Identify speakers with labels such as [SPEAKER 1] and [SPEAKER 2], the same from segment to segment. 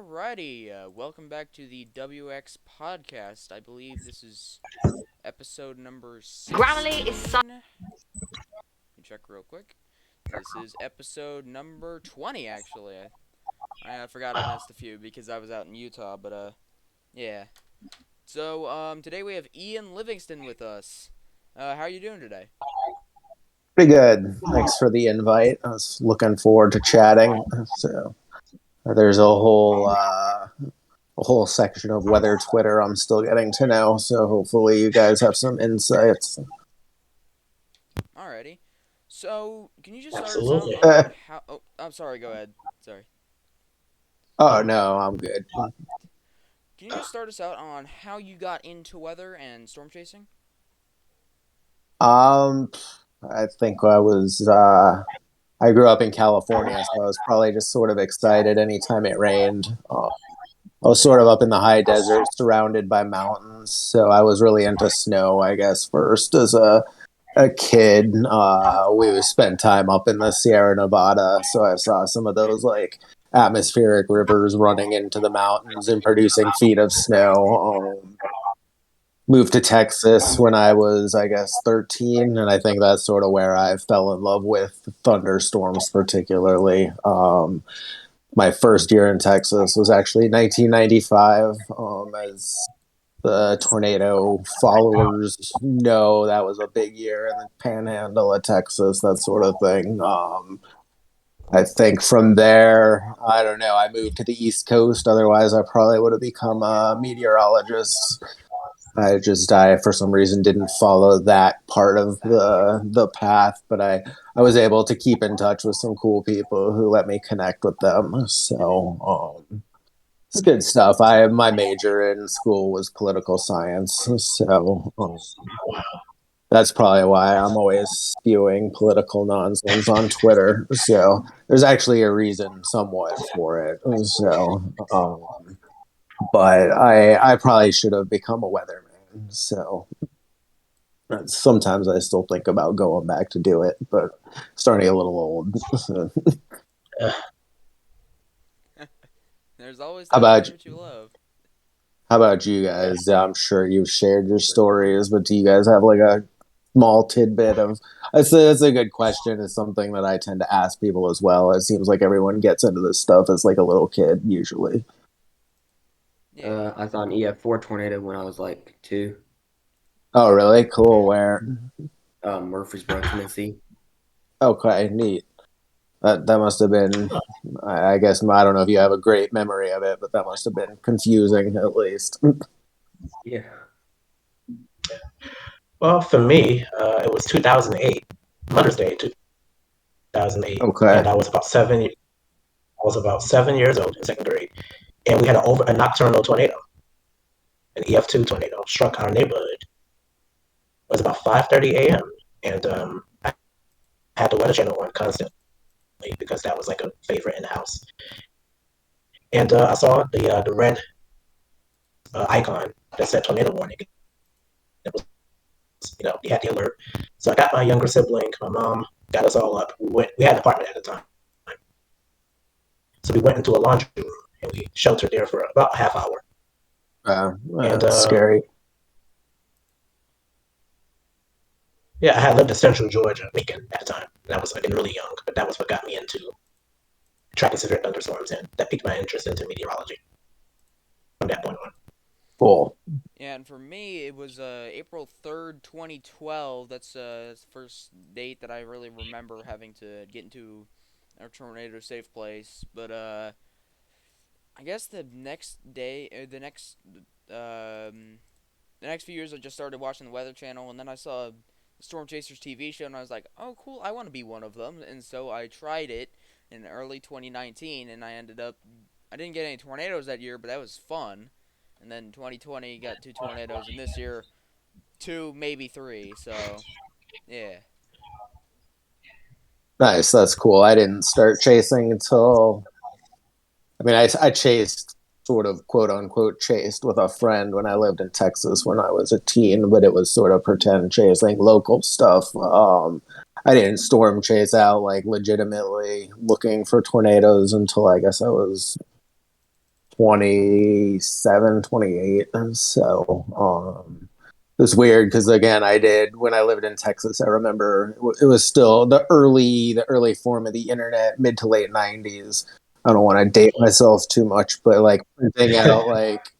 [SPEAKER 1] Alrighty, welcome back to the WX podcast. I believe this is episode number 16. Let me check real quick. This is episode number 20, actually. I forgot I missed a few because I was out in Utah, but yeah. So, today we have Ian Livingston with us. How are you doing today?
[SPEAKER 2] Pretty good. Thanks for the invite. I was looking forward to chatting. So there's a whole section of weather Twitter I'm still getting to know. So hopefully you guys have some insights.
[SPEAKER 1] Alrighty. So, can you just start us out
[SPEAKER 3] Absolutely.
[SPEAKER 1] on how... Oh, I'm sorry, go ahead. Sorry.
[SPEAKER 2] Oh no, I'm good.
[SPEAKER 1] Can you just start us out on how you got into weather and storm chasing?
[SPEAKER 2] Um, I think I grew up in California, so I was probably just sort of excited anytime it rained. I was sort of up in the high desert, surrounded by mountains, so I was really into snow, I guess, first as a kid. We would spend time up in the Sierra Nevada, so I saw some of those like atmospheric rivers running into the mountains and producing feet of snow. Moved to Texas when I was, I guess, 13, and I think that's sort of where I fell in love with thunderstorms, particularly. My first year in Texas was actually 1995, as the tornado followers know that was a big year in the panhandle of Texas, that sort of thing. I think from there, I don't know, I moved to the East Coast. Otherwise, I probably would have become a meteorologist. I for some reason didn't follow that part of the path, but I was able to keep in touch with some cool people who let me connect with them. So it's good stuff. I My major in school was political science, so that's probably why I'm always spewing political nonsense on Twitter. So there's actually a reason somewhat for it. But I probably should have become a weatherman. So sometimes I still think about going back to do it, but starting a little old.
[SPEAKER 3] Uh,
[SPEAKER 1] There's always
[SPEAKER 2] how
[SPEAKER 1] time to
[SPEAKER 2] about
[SPEAKER 1] learn what you love.
[SPEAKER 2] how about you guys? I'm sure you've shared your stories, but do you guys have like a small tidbit of? That's a good question. It's something that I tend to ask people as well. It seems like everyone gets into this stuff as like a little kid usually.
[SPEAKER 1] Yeah.
[SPEAKER 4] I saw an EF4 tornado when I was like two,
[SPEAKER 2] Oh, really? Cool. Where?
[SPEAKER 4] Murfreesboro, Tennessee.
[SPEAKER 2] Okay, neat. That must have been. I guess I don't know if you have a great memory of it, but that must have been confusing at least.
[SPEAKER 4] Yeah.
[SPEAKER 3] well, for me, it was 2008, Mother's Day, 2008,
[SPEAKER 2] Okay.
[SPEAKER 3] and I was about 7 years old in second grade, and we had a nocturnal tornado, an EF2 tornado, struck our neighborhood. It was about 5:30 a.m. and I had the Weather Channel on constantly because that was like a favorite in the house. And I saw the red icon that said tornado warning. It was, you had the alert. So I got my younger sibling, my mom, got us all up. We had an apartment at the time. So we went into a laundry room and we sheltered there for about a half hour. And
[SPEAKER 2] Scary.
[SPEAKER 3] yeah, I had lived in Central Georgia, Macon at the time. And I was like really young, but that was what got me into tracking severe thunderstorms, and that piqued my interest into meteorology from that point on.
[SPEAKER 2] Cool.
[SPEAKER 1] Yeah, and for me, it was April 3rd, 2012. That's the first date that I really remember having to get into a tornado safe place. But I guess the next day, the next few years, I just started watching the Weather Channel, and then I saw the Storm Chasers TV show, and I was like, oh, cool, I want to be one of them. And so I tried it in early 2019, and I didn't get any tornadoes that year, but that was fun. And then 2020 got two tornadoes, and this year two, maybe three. So yeah,
[SPEAKER 2] Nice. That's cool. I didn't start chasing until. I mean, I chased, sort of quote unquote chased with a friend when I lived in Texas when I was a teen, but it was sort of pretend chasing local stuff. I didn't storm chase out like legitimately looking for tornadoes until I guess I was 27, 28. So it was weird because again, I did when I lived in Texas. I remember it was still the early form of the internet, mid to late 90s. I don't want to date myself too much, but like printing out like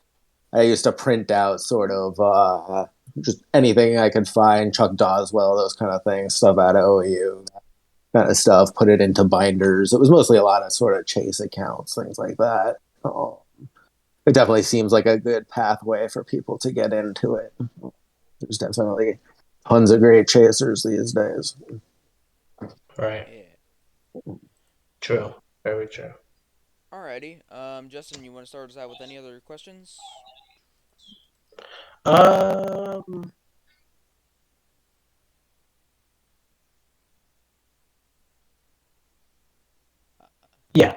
[SPEAKER 2] I used to print out sort of just anything I could find, Chuck Doswell, those kind of things, stuff out of OU, kind of stuff, put it into binders. It was mostly a lot of sort of chase accounts, things like that. It definitely seems like a good pathway for people to get into it. There's definitely tons of great chasers these days.
[SPEAKER 3] Right.
[SPEAKER 1] Yeah.
[SPEAKER 3] True. Very true.
[SPEAKER 1] Alrighty. Justin, you want to start us out with any other questions?
[SPEAKER 3] Um. Yeah.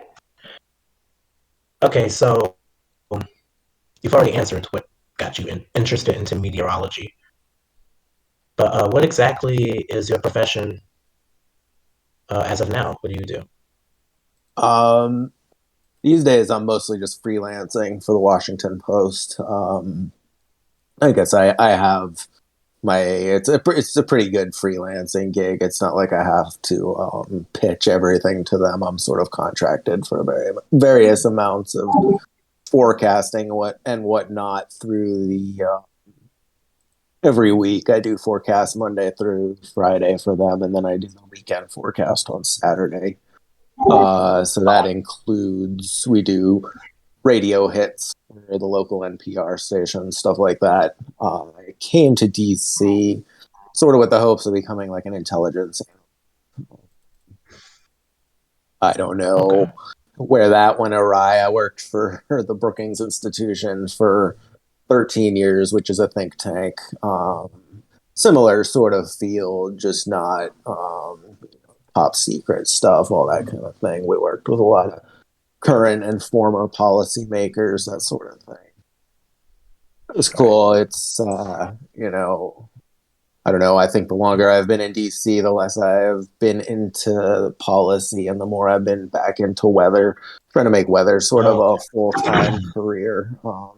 [SPEAKER 3] Okay. So you've already answered what got you interested into meteorology, but what exactly is your profession as of now? What do you do?
[SPEAKER 2] These days, I'm mostly just freelancing for the Washington Post. I guess I have it's a pretty good freelancing gig. It's not like I have to pitch everything to them. I'm sort of contracted for various amounts of forecasting and whatnot through the every week. I do forecast Monday through Friday for them, and then I do the weekend forecast on Saturday. So that includes we do radio hits for the local NPR station, stuff like that. I came to DC sort of with the hopes of becoming like an intelligence. I don't know
[SPEAKER 3] Okay.
[SPEAKER 2] where that went awry. I worked for the Brookings Institution for 13 years, which is a think tank. Similar sort of field, just not top secret stuff, all that kind of thing. We worked with a lot of current and former policymakers, that sort of thing. It was
[SPEAKER 3] Right.
[SPEAKER 2] cool. It's I don't know. I think the longer I've been in DC, the less I've been into policy, and the more I've been back into weather, trying to make weather sort of
[SPEAKER 3] Oh.
[SPEAKER 2] a full time career.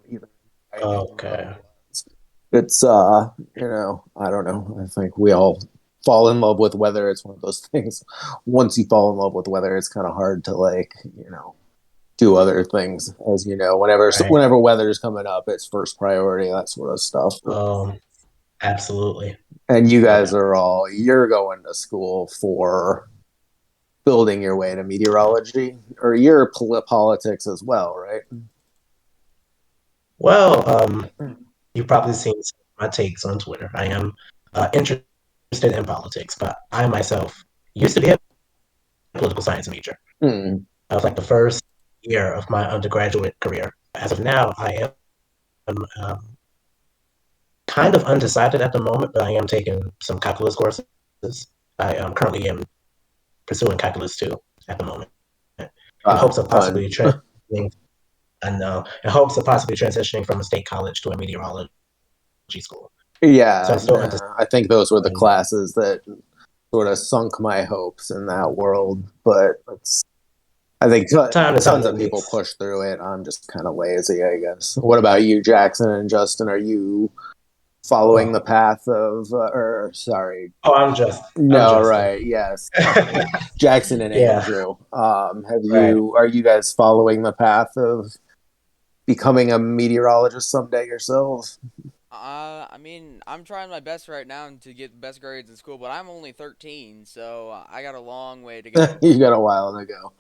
[SPEAKER 2] Even writing and
[SPEAKER 3] Okay.
[SPEAKER 2] otherwise. It's I don't know. I think we all fall in love with weather. It's one of those things. Once you fall in love with weather, it's kind of hard to do other things. As you know,
[SPEAKER 3] Right.
[SPEAKER 2] whenever weather is coming up, it's first priority. That sort of stuff.
[SPEAKER 3] Absolutely.
[SPEAKER 2] And you
[SPEAKER 3] No
[SPEAKER 2] guys
[SPEAKER 3] doubt.
[SPEAKER 2] you're going to school for building your way to meteorology, or you're politics as well, right?
[SPEAKER 3] Well, you've probably seen my takes on Twitter. I am interested in politics, but I myself used to be a political science major.
[SPEAKER 2] Hmm.
[SPEAKER 3] I was like the first year of my undergraduate career. As of now, I am kind of undecided at the moment, but I am taking some calculus courses. I currently am pursuing calculus 2 at the moment in hopes of
[SPEAKER 2] Fun.
[SPEAKER 3] possibly transitioning. I know, in hopes of possibly transitioning from a state college to a meteorology school. So
[SPEAKER 2] Yeah,
[SPEAKER 3] I'm still undecided.
[SPEAKER 2] I think those were the classes that sort of sunk my hopes in that world. But I think
[SPEAKER 3] Time to time,
[SPEAKER 2] tons
[SPEAKER 3] at
[SPEAKER 2] of people
[SPEAKER 3] least.
[SPEAKER 2] push through it. I'm just kind of lazy, I guess. What about you, Jackson and Justin? Are you following the
[SPEAKER 3] Oh,
[SPEAKER 2] path of, or sorry,
[SPEAKER 3] I'm
[SPEAKER 2] no,
[SPEAKER 3] Justin.
[SPEAKER 2] right? Yes, Jackson and
[SPEAKER 3] Yeah,
[SPEAKER 2] Andrew.
[SPEAKER 3] right.
[SPEAKER 2] Are you guys following the path of becoming a meteorologist someday yourselves?
[SPEAKER 1] I mean, I'm trying my best right now to get the best grades in school, but I'm only 13, so I got a long way to go.
[SPEAKER 2] You got a while to go.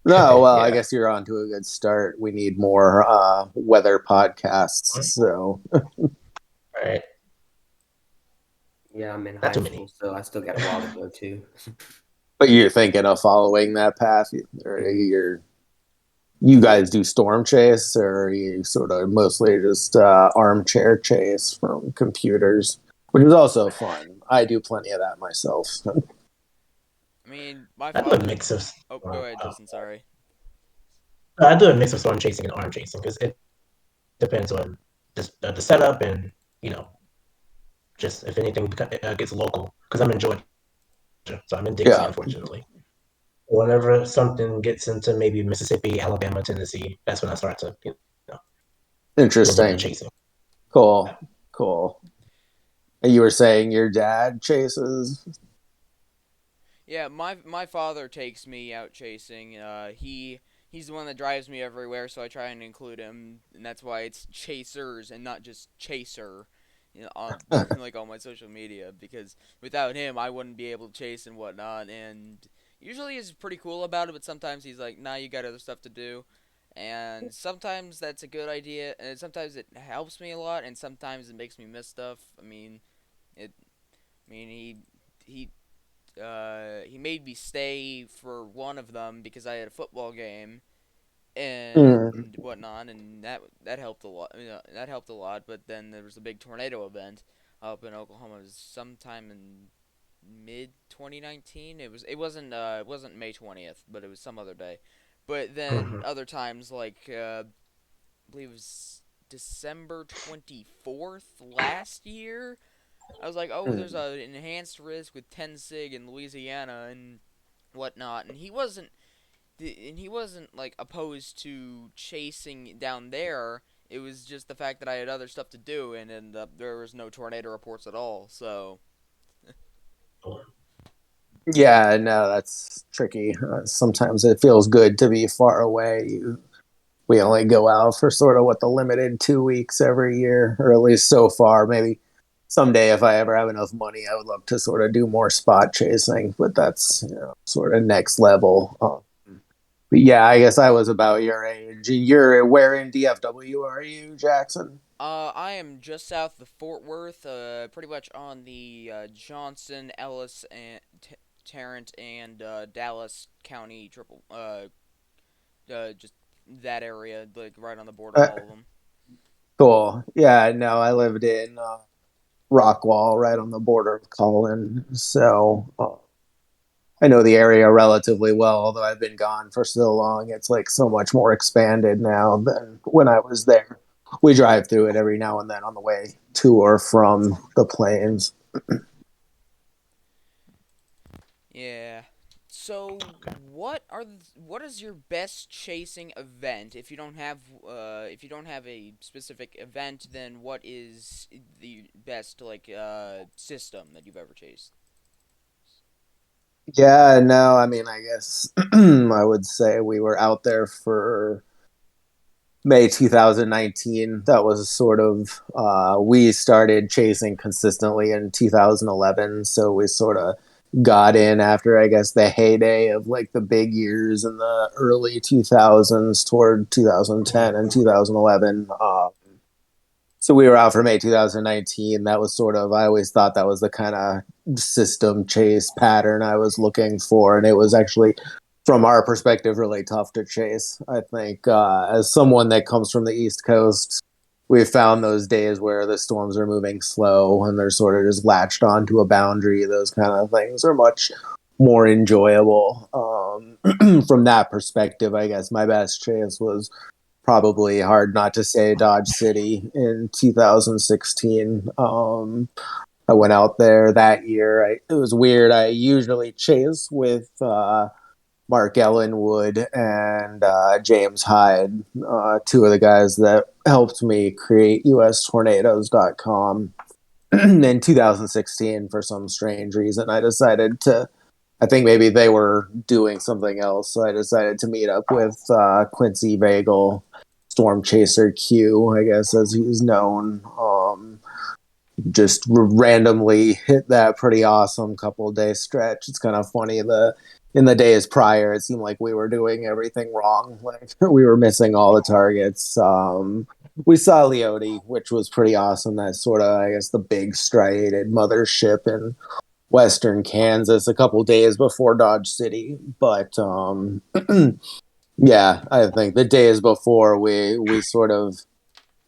[SPEAKER 2] No, well, I
[SPEAKER 3] Yeah,
[SPEAKER 2] guess you're on to a good start. We need more weather podcasts. So,
[SPEAKER 3] right.
[SPEAKER 4] Yeah, I'm in
[SPEAKER 3] Not
[SPEAKER 4] high
[SPEAKER 3] too many.
[SPEAKER 4] school, so I still got a while to go too.
[SPEAKER 2] but you're thinking of following that path, or you guys do storm chase, or you sort of mostly just armchair chase from computers, which is also fun. I do plenty of that myself.
[SPEAKER 1] I mean, my
[SPEAKER 3] I do a
[SPEAKER 1] father.
[SPEAKER 3] mix of
[SPEAKER 1] Oh, go ahead, Justin. Sorry.
[SPEAKER 3] I do a mix of storm chasing and arm chasing because it depends on the setup and you know just if anything gets local because I'm in Georgia, so I'm in Dixie,
[SPEAKER 2] Yeah,
[SPEAKER 3] unfortunately. Whenever something gets into maybe Mississippi, Alabama, Tennessee, that's when I start to, know, do a little bit of
[SPEAKER 2] Interesting.
[SPEAKER 3] chasing.
[SPEAKER 2] Cool. Cool. And you were saying your dad chases?
[SPEAKER 1] Yeah, my father takes me out chasing. He's the one that drives me everywhere, so I try and include him, and that's why it's chasers and not just chaser, on like on my social media. Because without him, I wouldn't be able to chase and whatnot. And usually he's pretty cool about it, but sometimes he's like, "Nah, you got other stuff to do." And sometimes that's a good idea, and sometimes it helps me a lot, and sometimes it makes me miss stuff. I mean, it. I mean, he made me stay for one of them because I had a football game
[SPEAKER 2] Mm.
[SPEAKER 1] and whatnot, and that helped a lot. That helped a lot. But then there was a big tornado event up in Oklahoma. It was sometime in mid 2019. It wasn't May 20th, but it was some other day. But then
[SPEAKER 3] Mm-hmm.
[SPEAKER 1] other times like I believe it was December 24th last year. I was like, oh, there's
[SPEAKER 2] Mm.
[SPEAKER 1] an enhanced risk with 10 sig in Louisiana and whatnot, and he wasn't like opposed to chasing down there. It was just the fact that I had other stuff to do, and there was no tornado reports at all. So
[SPEAKER 2] Yeah, no, that's tricky. Sometimes it feels good to be far away. We only go out for sort of what the limited 2 weeks every year, or at least so far. Maybe someday, if I ever have enough money, I would love to sort of do more spot chasing, but that's sort of next level. But yeah, I guess I was about your age. You're where in DFW are you, Jackson?
[SPEAKER 1] I am just south of Fort Worth, pretty much on the Johnson, Ellis, and Tarrant, and Dallas County just that area, like right on the border of
[SPEAKER 2] Uh,
[SPEAKER 1] all of them.
[SPEAKER 2] cool. Yeah, no, I lived in Rockwall, right on the border of Cullen. So I know the area relatively well, although I've been gone for so long. It's like so much more expanded now than when I was there. We drive through it every now and then on the way to or from the plains.
[SPEAKER 1] Yeah. So, what is your best chasing event? If you don't have a specific event, then what is the best like system that you've ever chased?
[SPEAKER 2] Yeah, no, I mean, I guess I would say we were out there for May 2019. That was sort of, we started chasing consistently in 2011. So we sort of got in after, I guess, the heyday of like the big years in the early 2000s toward 2010 and 2011. So we were out for May 2019. That was sort of, I always thought that was the kind of system chase pattern I was looking for. And it was actually, from our perspective, really tough to chase. I think as someone that comes from the East Coast, we've found those days where the storms are moving slow and they're sort of just latched onto a boundary. Those kind of things are much more enjoyable. From that perspective, I guess my best chase was probably hard not to say Dodge City in 2016. I went out there that year. It was weird. I usually chase with Mark Ellenwood and James Hyde, two of the guys that helped me create ustornadoes.com. In 2016, for some strange reason, I decided to. I think maybe they were doing something else, so I decided to meet up with Quincy Bagel, Storm Chaser Q, I guess as he's known. Just randomly hit that pretty awesome couple day stretch. It's kind of funny. The in the days prior, it seemed like we were doing everything wrong. Like we were missing all the targets. We saw Leote, which was pretty awesome. That sort of, I guess, the big striated mothership in western Kansas a couple days before Dodge City. But yeah, I think the days before we sort of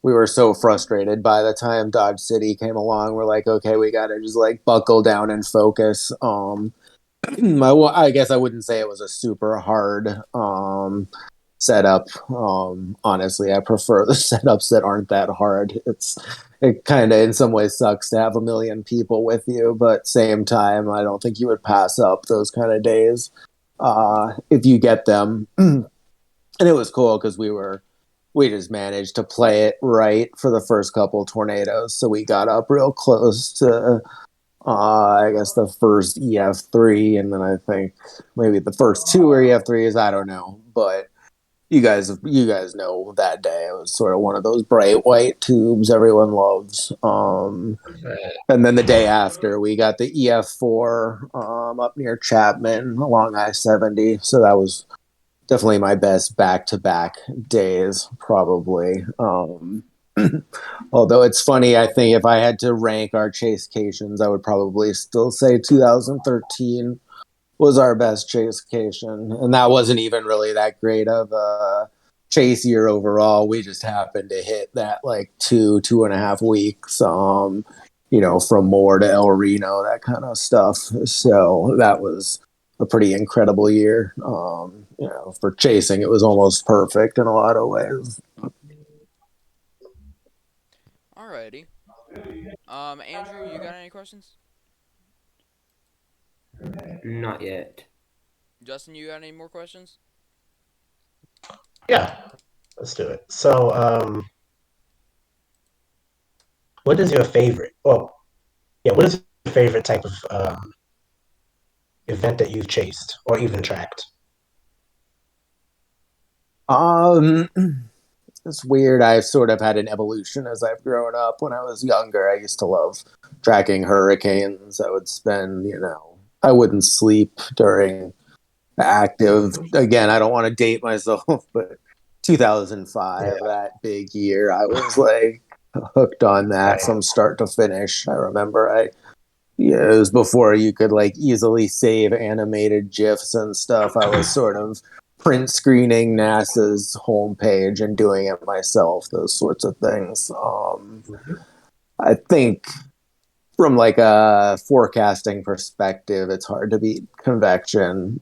[SPEAKER 2] we were so frustrated by the time Dodge City came along. We're like, okay, we got to just like buckle down and focus. I guess I wouldn't say it was a super hard setup. Honestly, I prefer the setups that aren't that hard. It kind of in some ways sucks to have a million people with you, but same time, I don't think you would pass up those kind of days. if you get them. And it was cool because we just managed to play it right for the first couple tornadoes, so we got up real close to I guess the first EF3, and then I think maybe the first two were EF3s. I don't know, but you guys know that day it was sort of one of those bright white tubes everyone loves. And then the day after, we got the EF4 up near Chapman along I-70. So that was definitely my best back-to-back days, probably. Although it's funny, I think if I had to rank our chasecations, I would probably still say 2013 was our best chasecation, and that wasn't even really that great of a chase year overall. We just happened to hit that like 2.5 weeks, from Moore to El Reno, that kind of stuff. So that was a pretty incredible year. For chasing, it was almost perfect in a lot of ways.
[SPEAKER 1] Alrighty. Andrew, you got any questions?
[SPEAKER 4] Not yet.
[SPEAKER 1] Justin, you got any more questions?
[SPEAKER 3] Yeah, let's do it. So, what is your favorite? Oh, yeah, what is your favorite type of event that you've chased or even tracked?
[SPEAKER 2] Um, it's weird. I've sort of had an evolution as I've grown up. When I was younger, I used to love tracking hurricanes. I would spend, I wouldn't sleep during active. Again, I don't want to date myself, but 2005,
[SPEAKER 3] Yeah,
[SPEAKER 2] that big year, I was like hooked on that
[SPEAKER 3] right.
[SPEAKER 2] from start to finish. I remember yeah, it was before you could like easily save animated GIFs and stuff. I was sort of print screening NASA's homepage and doing it myself, those sorts of things. I think from like a forecasting perspective, it's hard to beat convection.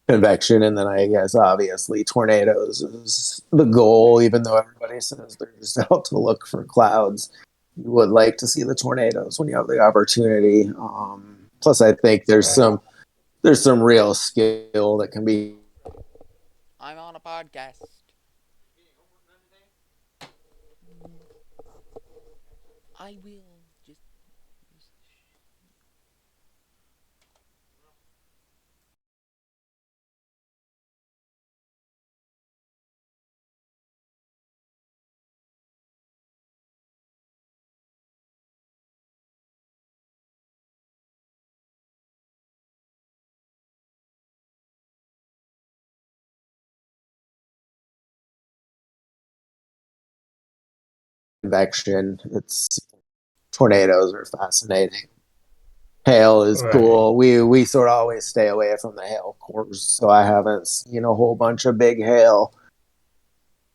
[SPEAKER 2] Convection, and then I guess obviously tornadoes is the goal, even though everybody says they're just out to look for clouds. You would like to see the tornadoes when you have the opportunity. Plus, I think there's some real skill that can be
[SPEAKER 1] I'm on a podcast. I will just.
[SPEAKER 2] convection. It's tornadoes are fascinating. Hail is
[SPEAKER 3] Right.
[SPEAKER 2] cool. We sort of always stay away from the hail course, so I haven't seen a whole bunch of big hail.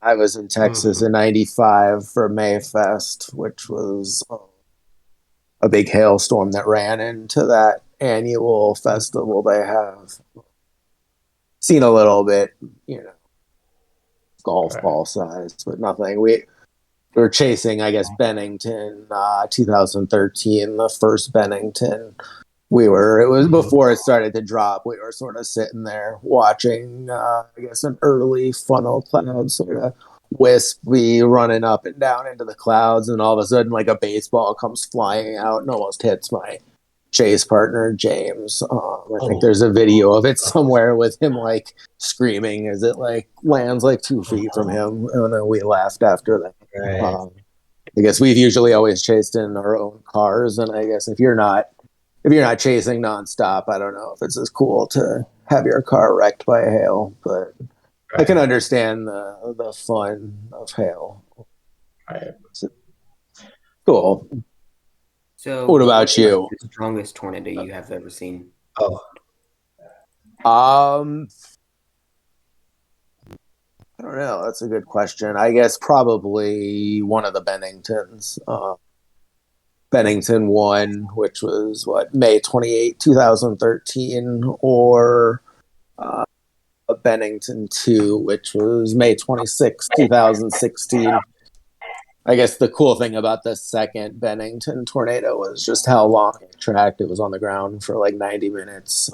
[SPEAKER 2] I was in Texas
[SPEAKER 3] Mm-hmm.
[SPEAKER 2] in '95 for Mayfest, which was a big hailstorm that ran into that annual festival they have. Seen a little bit, you know, golf
[SPEAKER 3] Right.
[SPEAKER 2] ball size, but nothing. We were chasing, I guess, Bennington, 2013, the first Bennington. It was
[SPEAKER 3] Mm-hmm.
[SPEAKER 2] before it started to drop. We were sort of sitting there watching, I guess, an early funnel cloud sort of wispy running up and down into the clouds. And all of a sudden, like a baseball comes flying out and almost hits my chase partner, James. I think
[SPEAKER 3] Oh.
[SPEAKER 2] there's a video of it somewhere with him like screaming as it like lands like 2 feet from him. And then we laughed after that.
[SPEAKER 3] Right.
[SPEAKER 2] I guess we've usually always chased in our own cars. And I guess if you're not chasing nonstop, I don't know if it's as cool to have your car wrecked by hail, but I can
[SPEAKER 3] Right.
[SPEAKER 2] understand the fun of hail.
[SPEAKER 3] Right.
[SPEAKER 2] So, cool.
[SPEAKER 4] So,
[SPEAKER 2] What
[SPEAKER 4] what
[SPEAKER 2] about
[SPEAKER 4] was like
[SPEAKER 2] you?
[SPEAKER 4] the strongest tornado you have ever seen?
[SPEAKER 3] Oh.
[SPEAKER 2] Um, I don't know. That's a good question. I guess probably one of the Benningtons. Bennington 1, which was what, May 28, 2013, or uh, Bennington 2, which was May 26, 2016. I guess the cool thing about the second Bennington tornado was just how long it tracked. It was on the ground for like 90 minutes.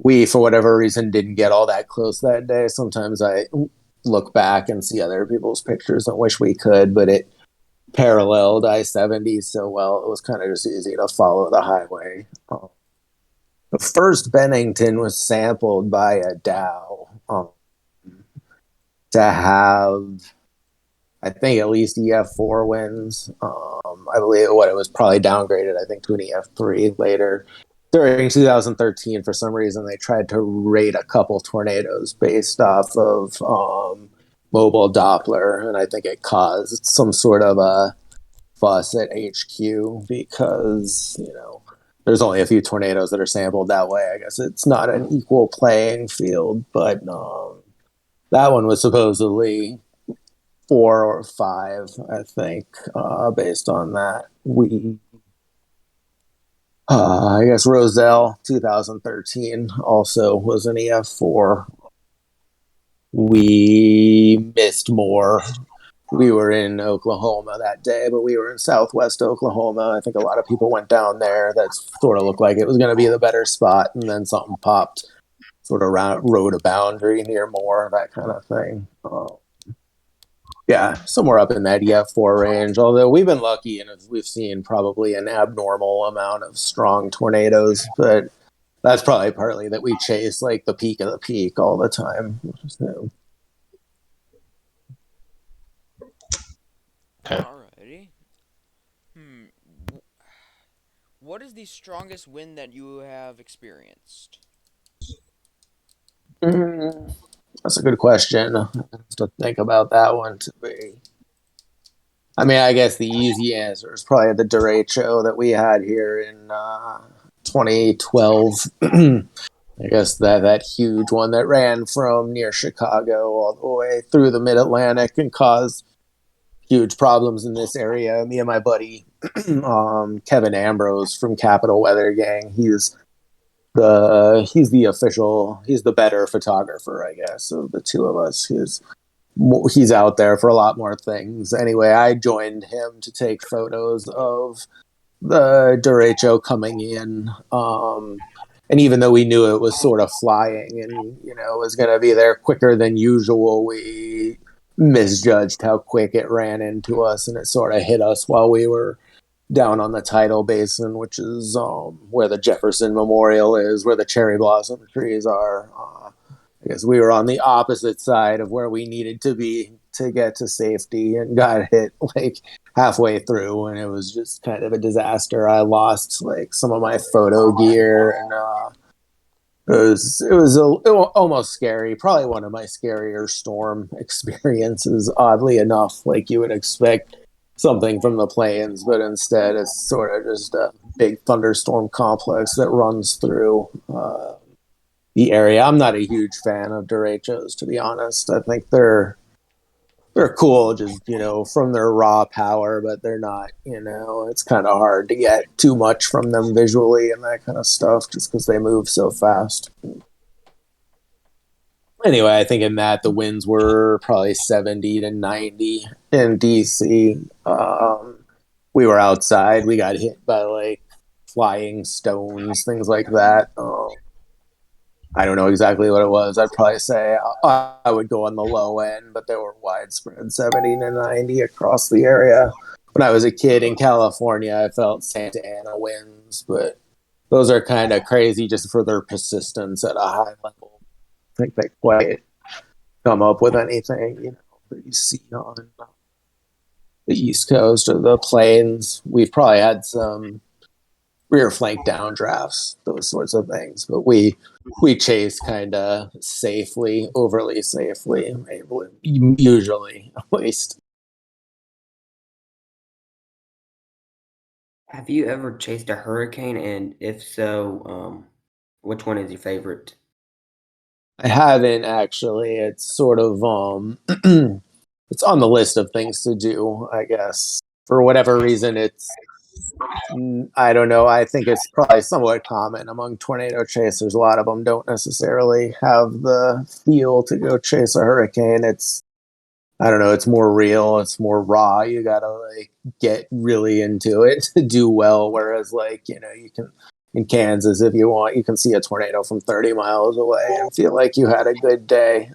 [SPEAKER 2] we, for whatever reason, didn't get all that close that day. Sometimes I look back and see other people's pictures and wish we could, but it paralleled I-70 so well, it was kind of just easy to follow the highway. The first Bennington was sampled by a Dow to have, I think, at least EF4 wins. I believe it was probably downgraded, I think, to an EF3 later. During 2013, for some reason, they tried to rate a couple tornadoes based off of mobile Doppler, and I think it caused some sort of a fuss at HQ because, there's only a few tornadoes that are sampled that way. I guess it's not an equal playing field, but that one was supposedly 4 or 5, I think, based on that. I guess Roselle 2013 also was an EF4. We missed more. We were in Oklahoma that day, but we were in southwest Oklahoma. I think a lot of people went down there. That sort of looked like it was going to be the better spot, and then something popped sort of rode a boundary near Moore, that kind of thing. Yeah, somewhere up in that EF4 range. Although we've been lucky and we've seen probably an abnormal amount of strong tornadoes, but that's probably partly that we chase like the peak of the peak all the time. So.
[SPEAKER 1] Alrighty. What is the strongest wind that you have experienced?
[SPEAKER 2] That's a good question. I have to think about that one to be. I mean, I guess the easy answer is probably the derecho that we had here in 2012. I guess that huge one that ran from near Chicago all the way through the Mid-Atlantic and caused huge problems in this area. Me and my buddy Kevin Ambrose from Capital Weather Gang, he's the official, he's the better photographer, I guess, of the two of us. He's out there for a lot more things. Anyway, I joined him to take photos of the derecho coming in. And even though we knew it was sort of flying and, it was going to be there quicker than usual, we misjudged how quick it ran into us, and it sort of hit us while we were down on the tidal basin, which is where the Jefferson Memorial is, where the cherry blossom trees are. I guess we were on the opposite side of where we needed to be to get to safety and got hit like halfway through, and it was just kind of a disaster. I lost like some of my photo gear, and it was almost scary. Probably one of my scarier storm experiences, oddly enough. Like you would expect something from the plains, but instead it's sort of just a big thunderstorm complex that runs through the area. I'm not a huge fan of derechos, to be honest. I think they're cool just, from their raw power, but they're not, it's kind of hard to get too much from them visually and that kind of stuff just because they move so fast. Anyway, I think in that the winds were probably 70 to 90 in DC. We were outside. We got hit by like flying stones, things like that. I don't know exactly what it was. I'd probably say I would go on the low end, but there were widespread 70 to 90 across the area. When I was a kid in California, I felt Santa Ana winds, but those are kind of crazy just for their persistence at a high level. I think they quite come up with anything, that you see on the East Coast or the plains. We've probably had some rear flank downdrafts, those sorts of things, but we chase kind of safely, overly safely, usually at least.
[SPEAKER 4] Have you ever chased a hurricane? And if so, which one is your favorite?
[SPEAKER 2] I haven't actually. It's sort of it's on the list of things to do, I guess. For whatever reason, I don't know. I think it's probably somewhat common among tornado chasers. A lot of them don't necessarily have the feel to go chase a hurricane. I don't know. It's more real. It's more raw. You gotta like get really into it to do well. Whereas like, you can in Kansas, if you want, you can see a tornado from 30 miles away and feel like you had a good day.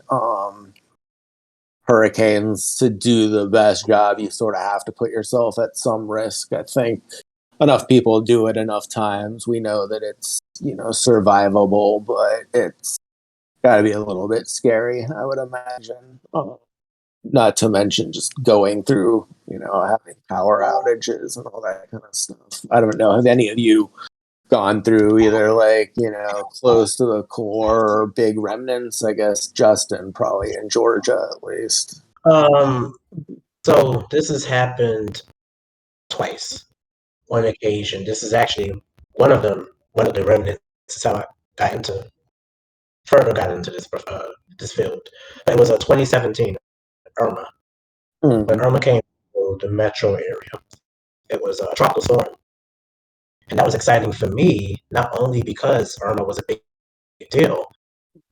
[SPEAKER 2] Hurricanes, to do the best job, you sort of have to put yourself at some risk. I think enough people do it enough times. We know that it's, survivable, but it's got to be a little bit scary, I would imagine. Not to mention just going through, having power outages and all that kind of stuff. I don't know. Have any of you gone through either close to the core or big remnants? I guess Justin probably in Georgia at least.
[SPEAKER 3] So this has happened twice. On occasion, this is actually one of them. One of the remnants is how I got into this field. It was a 2017 Irma. When Irma came to the metro area, it was a tropical storm. And that was exciting for me, not only because Irma was a big deal,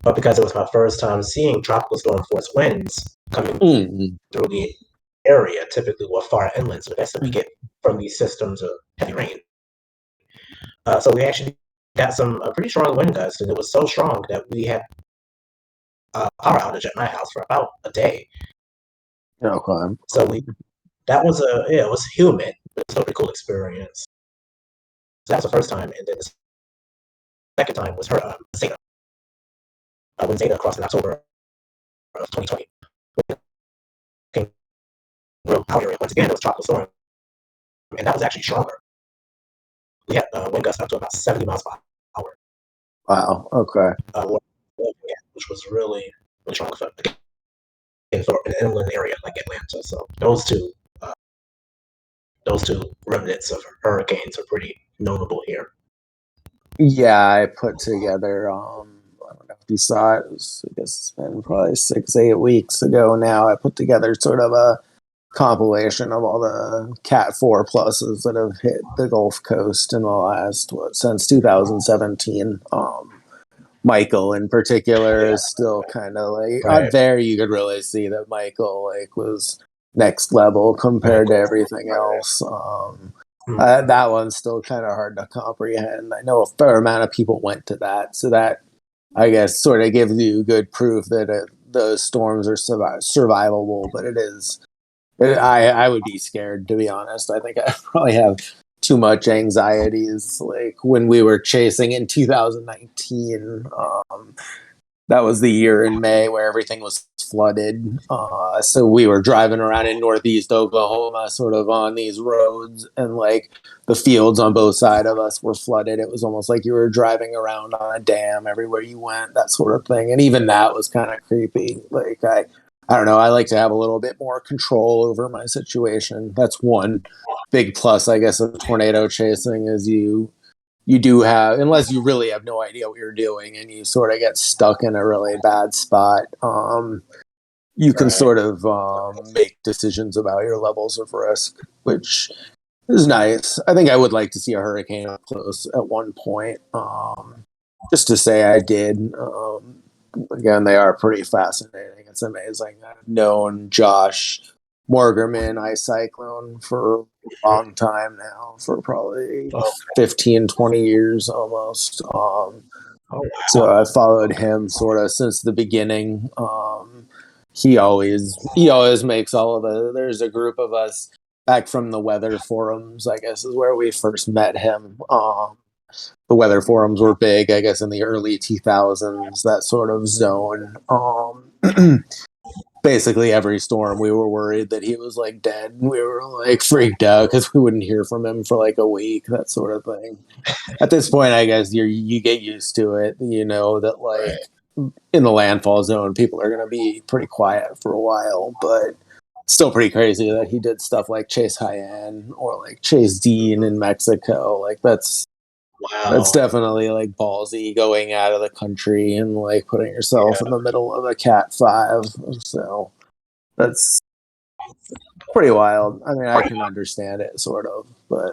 [SPEAKER 3] but because it was my first time seeing tropical storm force winds coming through the area. Typically, we're far inland, so the best that we get from these systems of heavy rain. So we actually got some pretty strong wind gusts, and it was so strong that we had a power outage at my house for about a day.
[SPEAKER 2] Okay.
[SPEAKER 3] So it was humid, but it was a pretty cool experience. So that was the first time, and then the second time was Zeta. When Zeta crossed in October of 2020, came through our area. Once again, it was a tropical storm, and that was actually stronger. We had wind gusts up to about 70 miles per hour.
[SPEAKER 2] Wow. Okay.
[SPEAKER 3] Which was really, really strong for an inland area like Atlanta. So those two remnants of hurricanes are pretty notable here.
[SPEAKER 2] Yeah, I put together. I don't know if you saw it. I guess it's been probably 6-8 weeks ago now. I put together sort of a compilation of all the Cat 4 pluses that have hit the Gulf Coast in the last since 2017. Michael in particular is still kind of like there. You could really see that Michael was next level compared to everything else. That one's still kind of hard to comprehend. I know a fair amount of people went to that, so that I guess sort of gives you good proof that those storms are survivable. But it is, I would be scared, to be honest. I think I probably have too much anxieties. Like when we were chasing in 2019, that was the year in May where everything was flooded. So we were driving around in Northeast Oklahoma, sort of on these roads, and the fields on both sides of us were flooded. It was almost like you were driving around on a dam everywhere you went, that sort of thing. And even that was kind of creepy. I don't know. I like to have a little bit more control over my situation. That's one big plus, I guess, of tornado chasing is you do have, unless you really have no idea what you're doing and you sort of get stuck in a really bad spot, you can sort of make decisions about your levels of risk, which is nice. I think I would like to see a hurricane up close at one point, just to say I did. Again, they are pretty fascinating. It's amazing. I've known Josh Morgerman ice cyclone for a long time now, for probably 15, 20 years almost. So I followed him sort of since the beginning. He always makes all of there's a group of us back from the weather forums, I guess is where we first met him. The weather forums were big, I guess, in the early 2000s, that sort of zone. Basically every storm we were worried that he was dead. We were freaked out because we wouldn't hear from him for a week, that sort of thing. At this point, I guess you get used to it. You know that in the landfall zone, people are going to be pretty quiet for a while, but still pretty crazy that he did stuff like Chase Hyann or Chase Dean in Mexico. That's definitely ballsy, going out of the country and putting yourself in the middle of a Cat 5. So that's pretty wild. I mean, I can understand it sort of, but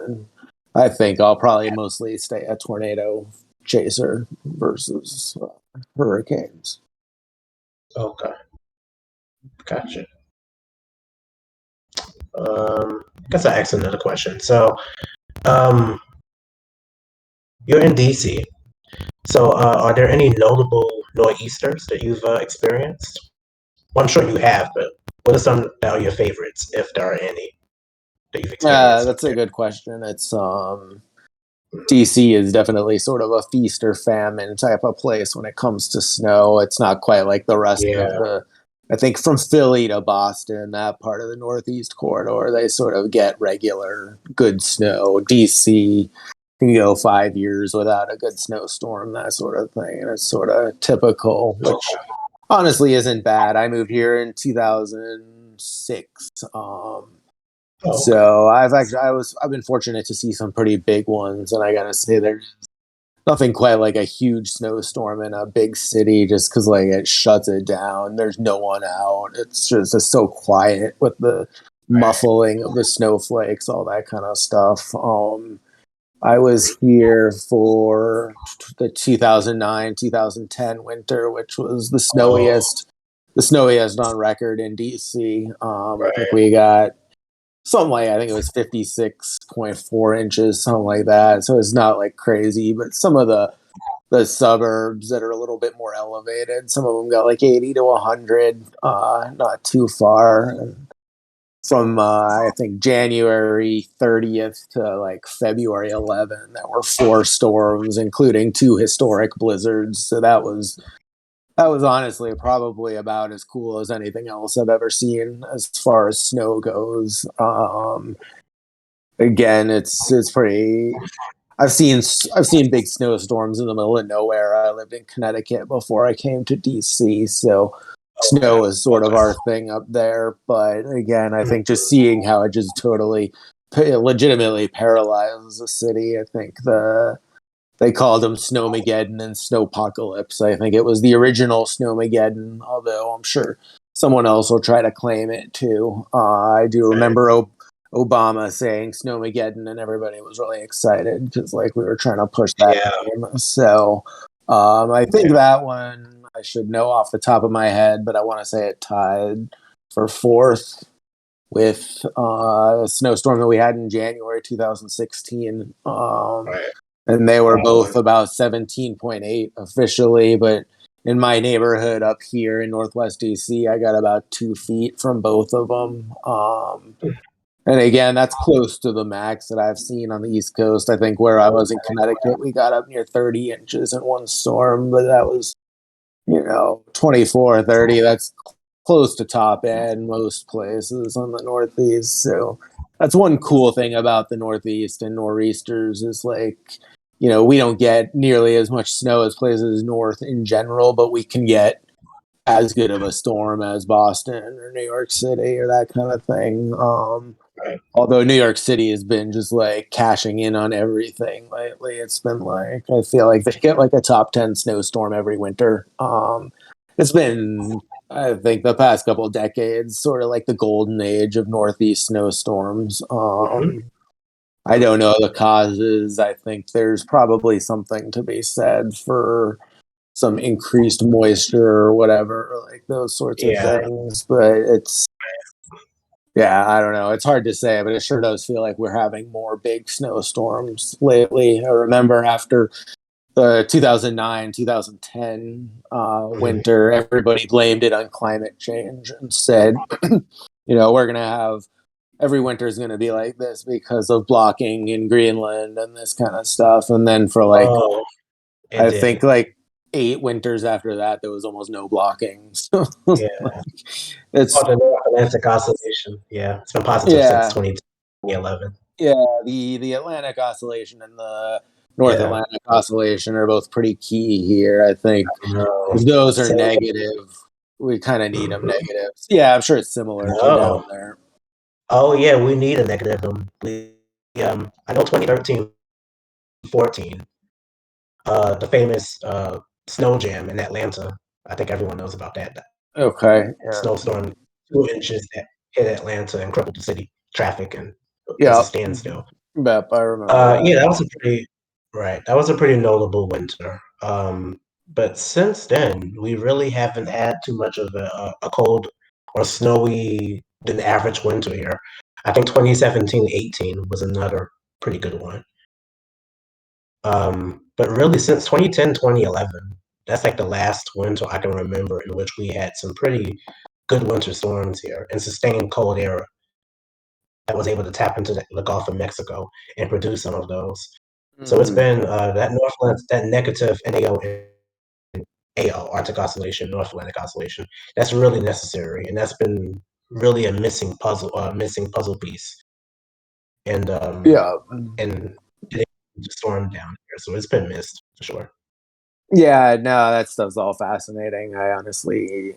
[SPEAKER 2] I think I'll probably mostly stay a tornado chaser versus hurricanes.
[SPEAKER 3] Okay, gotcha. I guess I asked another question. So, You're in DC. So, are there any notable nor'easters that you've experienced? Well, I'm sure you have, but what are some that are your favorites, if there are any, that you've experienced up
[SPEAKER 2] That's a
[SPEAKER 3] there?
[SPEAKER 2] good question. It's DC is definitely sort of a feast or famine type of place when it comes to snow. It's not quite like the rest of
[SPEAKER 3] Yeah,
[SPEAKER 2] I think from Philly to Boston, that part of the Northeast corridor, they sort of get regular good snow. DC can go 5 years without a good snowstorm, that sort of thing. And it's sort of typical, which honestly isn't bad. I moved here in 2006.
[SPEAKER 3] oh, okay.
[SPEAKER 2] So I've been fortunate to see some pretty big ones, and I gotta say there's nothing quite like a huge snowstorm in a big city, just because like it shuts it down. There's no one out. It's so quiet with the muffling of the snowflakes, all that kind of stuff. I was here for the 2009 2010 winter, which was
[SPEAKER 3] Oh,
[SPEAKER 2] the snowiest on record in DC. I think
[SPEAKER 3] right.
[SPEAKER 2] we got something like I think it was 56.4 inches, something like that. So it's not like crazy, but some of the suburbs that are a little bit more elevated, some of them got like 80 to 100, not too far. From I think January 30th to like February 11th, there were four storms, including two historic blizzards. So that was honestly probably about as cool as anything else I've ever seen as far as snow goes. Again, it's pretty. I've seen big snowstorms in the middle of nowhere. I lived in Connecticut before I came to DC, so
[SPEAKER 3] Okay,
[SPEAKER 2] snow is sort of
[SPEAKER 3] okay.
[SPEAKER 2] our thing up there. But again, I think
[SPEAKER 3] Mhm.
[SPEAKER 2] just seeing how it just totally, legitimately paralyzes the city. I think they called them Snowmageddon and Snowpocalypse. I think it was the original Snowmageddon, although I'm sure someone else will try to claim it too. I do
[SPEAKER 3] Right.
[SPEAKER 2] remember Obama saying Snowmageddon, and everybody was really excited because like we were trying to push that
[SPEAKER 3] Yeah,
[SPEAKER 2] name. So I think
[SPEAKER 3] yeah.
[SPEAKER 2] that one I should know off the top of my head, but I want to say it tied for fourth with a snowstorm that we had in January 2016.
[SPEAKER 3] Right.
[SPEAKER 2] And they were
[SPEAKER 3] Oh,
[SPEAKER 2] both about 17.8 officially, but in my neighborhood up here in Northwest DC, I got about 2 feet from both of them. And again, that's close to the max that I've seen on the East Coast. I think where I was in Connecticut, we got up near 30 inches in one storm, but that was, 24 or 30. That's close to top end most places on the Northeast. So that's one cool thing about the Northeast and Nor'easters is like, we don't get nearly as much snow as places north in general, but we can get as good of a storm as Boston or New York City or that kind of thing.
[SPEAKER 3] right.
[SPEAKER 2] Although New York City has been just like cashing in on everything lately. It's been like I feel like they get like a top 10 snowstorm every winter. It's been I think the past couple of decades sort of like the golden age of Northeast snowstorms.
[SPEAKER 3] Hmm.
[SPEAKER 2] I don't know the causes. I think there's probably something to be said for some increased moisture or whatever, like those sorts of
[SPEAKER 3] Yeah.
[SPEAKER 2] things. But yeah, I don't know. It's hard to say, but it sure does feel like we're having more big snowstorms lately. I remember after the 2009 2010
[SPEAKER 3] Mhm.
[SPEAKER 2] winter, everybody blamed it on climate change and said, we're going to have every winter is going to be like this because of blocking in Greenland and this kind of stuff. And then for like,
[SPEAKER 3] Oh, it
[SPEAKER 2] I
[SPEAKER 3] did.
[SPEAKER 2] think like 8 winters after that, there was almost no blocking. So
[SPEAKER 3] Yeah.
[SPEAKER 2] it's,
[SPEAKER 3] Oh, the North Atlantic Oscillation. Yeah, it's been positive since
[SPEAKER 2] yeah,
[SPEAKER 3] 2011.
[SPEAKER 2] yeah, the Atlantic Oscillation and the North
[SPEAKER 3] Yeah.
[SPEAKER 2] Atlantic Oscillation are both pretty key here. I think
[SPEAKER 3] No.
[SPEAKER 2] if those are
[SPEAKER 3] Same.
[SPEAKER 2] negative, we kind of need them
[SPEAKER 3] Mhm.
[SPEAKER 2] negative. Yeah, I'm sure it's similar to
[SPEAKER 3] No.
[SPEAKER 2] down there.
[SPEAKER 3] Oh, yeah, we need a negative. I know 2013, 14, the famous snow jam in Atlanta. I think everyone knows about that. That
[SPEAKER 2] Okay. Yeah.
[SPEAKER 3] snowstorm, 2 inches that hit Atlanta and crippled the city traffic and was a
[SPEAKER 2] Yep.
[SPEAKER 3] standstill.
[SPEAKER 2] Yep. I remember
[SPEAKER 3] Yeah,
[SPEAKER 2] that.
[SPEAKER 3] that was a pretty right. That was a pretty notable winter. But since then, we really haven't had too much of a cold or snowy than average winter here. I think 2017-18 was another pretty good one. But really, since 2010, 2011, that's like the last winter I can remember in which we had some pretty good winter storms here and sustained cold air that was able to tap into the Gulf of Mexico and produce some of those. So it's been that Northland, that negative NAO and AO, Arctic Oscillation, North Atlantic Oscillation. That's really necessary, and that's been really a missing puzzle piece. And
[SPEAKER 2] Yeah.
[SPEAKER 3] and getting the storm down here, so it's been missed for sure.
[SPEAKER 2] Yeah, no, that stuff's all fascinating. I honestly,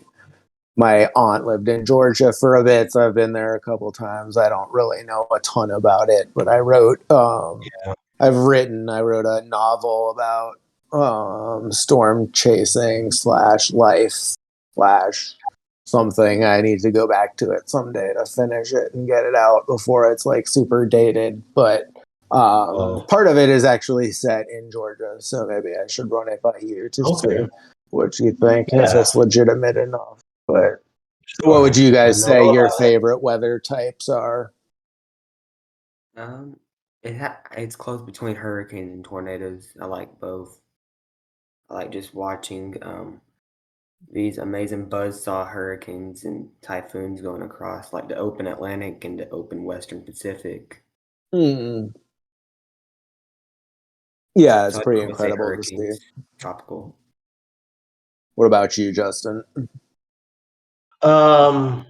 [SPEAKER 2] my aunt lived in Georgia for a bit, so I've been there a couple times. I don't really know a ton about it, but I
[SPEAKER 3] Yeah.
[SPEAKER 2] I wrote a novel about storm chasing slash life slash something. I need to go back to it someday to finish it and get it out before it's like super dated. But
[SPEAKER 3] Oh,
[SPEAKER 2] part of it is actually set in Georgia, so maybe I should run it by you to
[SPEAKER 3] okay.
[SPEAKER 2] see what you think if
[SPEAKER 3] Yeah,
[SPEAKER 2] it's legitimate enough. But what would
[SPEAKER 3] sure.
[SPEAKER 2] you
[SPEAKER 3] I
[SPEAKER 2] guys
[SPEAKER 3] know
[SPEAKER 2] say your favorite weather types are?
[SPEAKER 4] Um, it's close between hurricanes and tornadoes. I like both. I like just watching these amazing buzzsaw hurricanes and typhoons going across, like the open Atlantic and the open Western Pacific.
[SPEAKER 2] Hmm. Yeah, it's
[SPEAKER 4] So I'd
[SPEAKER 2] pretty
[SPEAKER 4] probably say
[SPEAKER 2] incredible to see.
[SPEAKER 4] hurricanes, tropical.
[SPEAKER 2] What about you, Justin?
[SPEAKER 3] um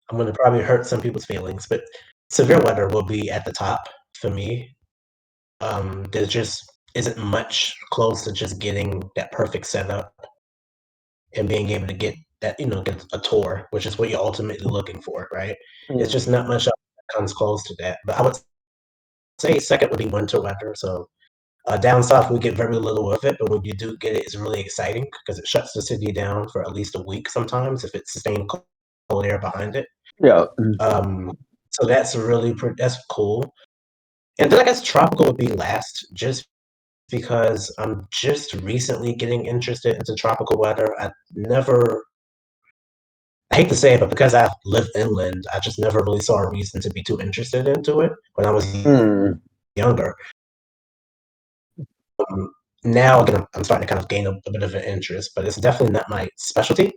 [SPEAKER 3] I'm gonna probably hurt some people's feelings, but severe weather will be at the top for me. There just isn't much close to just getting that perfect setup and being able to get that, get a tour, which is what you're ultimately looking for, right? It's
[SPEAKER 2] Hmm.
[SPEAKER 3] just not much else that comes close to that. But I would say second would be winter weather. So down south, we get very little of it, but when you do get it, it's really exciting because it shuts the city down for at least a week sometimes if it's sustained cold air behind it.
[SPEAKER 2] Yeah.
[SPEAKER 3] So that's cool. And then I guess tropical would be last, just because I'm just recently getting interested into tropical weather. I hate to say it, but because I live inland, I just never really saw a reason to be too interested into it when I was
[SPEAKER 2] Hmm.
[SPEAKER 3] younger. Now again, I'm starting to kind of gain a bit of an interest, but it's definitely not my specialty.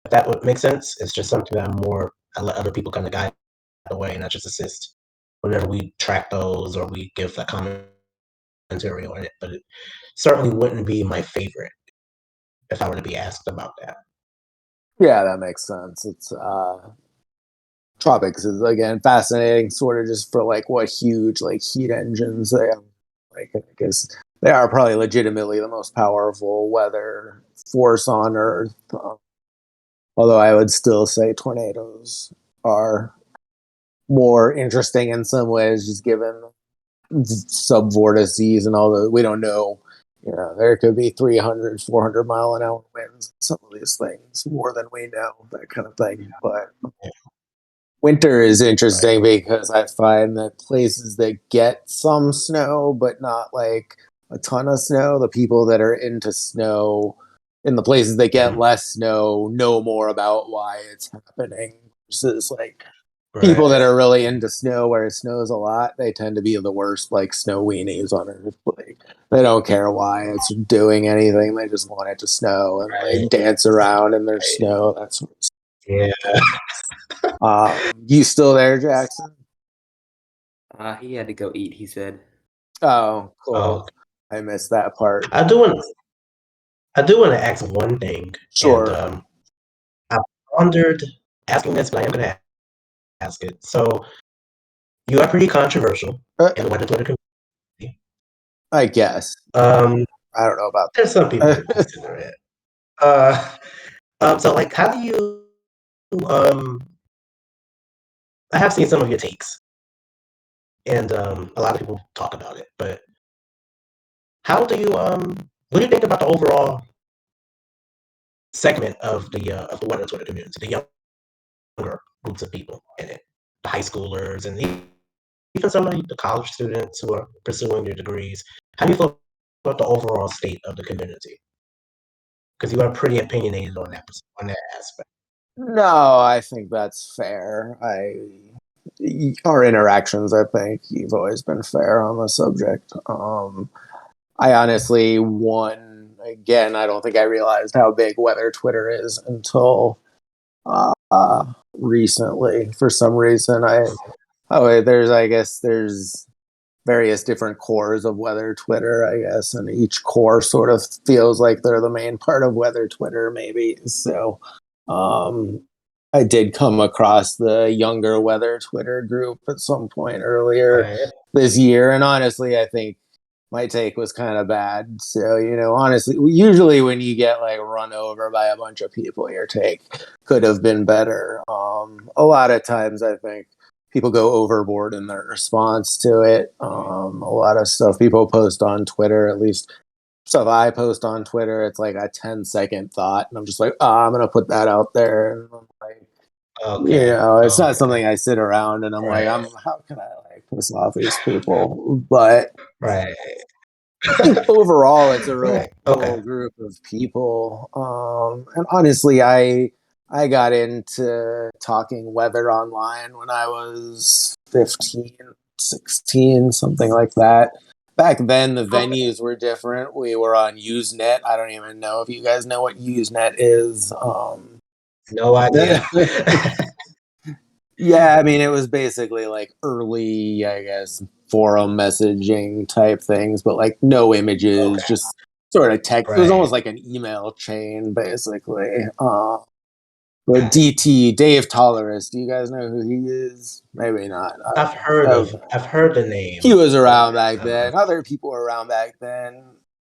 [SPEAKER 3] If that would make sense, it's just something that I let other people kind of guide the way, and I just assist whenever we track those or we give a commentary on it. But it certainly wouldn't be my favorite if I were to be asked about that.
[SPEAKER 2] Yeah, that makes sense. It's tropics is again fascinating, sort of just for like what huge like heat engines they have. Like I guess they are probably legitimately the most powerful weather force on Earth. Although I would still say tornadoes are more interesting in some ways, just given subvortices and all the we don't know. There could be 300, 400 mile an hour winds. Some of these things more than we know, that kind of thing. But
[SPEAKER 3] Yeah,
[SPEAKER 2] winter is
[SPEAKER 3] right.
[SPEAKER 2] interesting because I find that places that get some snow, but not like a ton of snow, the people that are into snow in the places that get
[SPEAKER 3] Mhm.
[SPEAKER 2] less snow know more about why it's happening versus like
[SPEAKER 3] Right.
[SPEAKER 2] people that are really into snow where it snows a lot, they tend to be the worst like snow weenies on earth. Like they don't care why it's doing anything. They just want it to snow and
[SPEAKER 3] Right.
[SPEAKER 2] like dance around in their
[SPEAKER 3] Right.
[SPEAKER 2] snow. That sort of stuff.
[SPEAKER 3] Yeah.
[SPEAKER 2] You still there, Jackson?
[SPEAKER 4] He had to go eat, he said.
[SPEAKER 2] Oh,
[SPEAKER 3] Oh,
[SPEAKER 2] cool. I missed that part.
[SPEAKER 3] I do want I do want to ask one thing, and
[SPEAKER 2] Sure.
[SPEAKER 3] I pondered asking this, but I am going to ask it. So you are pretty controversial
[SPEAKER 2] Uh,
[SPEAKER 3] in the weather Twitter community.
[SPEAKER 2] I guess.
[SPEAKER 3] Um,
[SPEAKER 2] I don't know about
[SPEAKER 3] there's some people who
[SPEAKER 2] that.
[SPEAKER 3] consider it. Uh, so like, how do you? Um, I have seen some of your takes, and a lot of people talk about it. But how do you? What do you think about the overall segment of the weather Twitter community, the younger groups of people in it, the high schoolers, and even some of the college students who are pursuing their degrees? How do you feel about the overall state of the community? Because you are pretty opinionated on that aspect.
[SPEAKER 2] No, I think that's fair. our interactions, I think you've always been fair on the subject. I honestly, again, I don't think I realized how big weather Twitter is until recently. For some reason, I guess there's various different cores of weather Twitter, I guess, and each core sort of feels like they're the main part of weather Twitter, maybe. So, um, I did come across the younger weather Twitter group at some point earlier
[SPEAKER 3] Right.
[SPEAKER 2] this year, and honestly, I think my take was kind of bad. So, honestly, usually when you get like run over by a bunch of people, your take could have been better. A lot of times, I think people go overboard in their response to it. A lot of stuff people post on Twitter, at least stuff I post on Twitter, it's like a 10-second thought, and I'm just like, I'm gonna put that out there, and I'm like,
[SPEAKER 3] Okay.
[SPEAKER 2] it's not
[SPEAKER 3] Okay.
[SPEAKER 2] something I sit around and I'm like,
[SPEAKER 3] Right.
[SPEAKER 2] how can I like piss off these people? But
[SPEAKER 3] Right.
[SPEAKER 2] I think overall, it's a really
[SPEAKER 3] Right. Okay.
[SPEAKER 2] cool group of people. And honestly, I got into talking weather online when I was 15, 16, something like that. Back then, the
[SPEAKER 3] Okay.
[SPEAKER 2] venues were different. We were on Usenet. I don't even know if you guys know what Usenet is.
[SPEAKER 3] No idea.
[SPEAKER 2] Yeah, I mean, it was basically like early, I guess, forum messaging type things, but like no images,
[SPEAKER 3] Okay.
[SPEAKER 2] just sort of text. It was
[SPEAKER 3] Right.
[SPEAKER 2] almost like an email chain, basically. But
[SPEAKER 3] Okay.
[SPEAKER 2] DT, Dave Tolerus, do you guys know who he is? Maybe not. I don't know.
[SPEAKER 3] I've heard the
[SPEAKER 2] He
[SPEAKER 3] name,
[SPEAKER 2] was
[SPEAKER 3] but
[SPEAKER 2] around back then. Other people were around back then.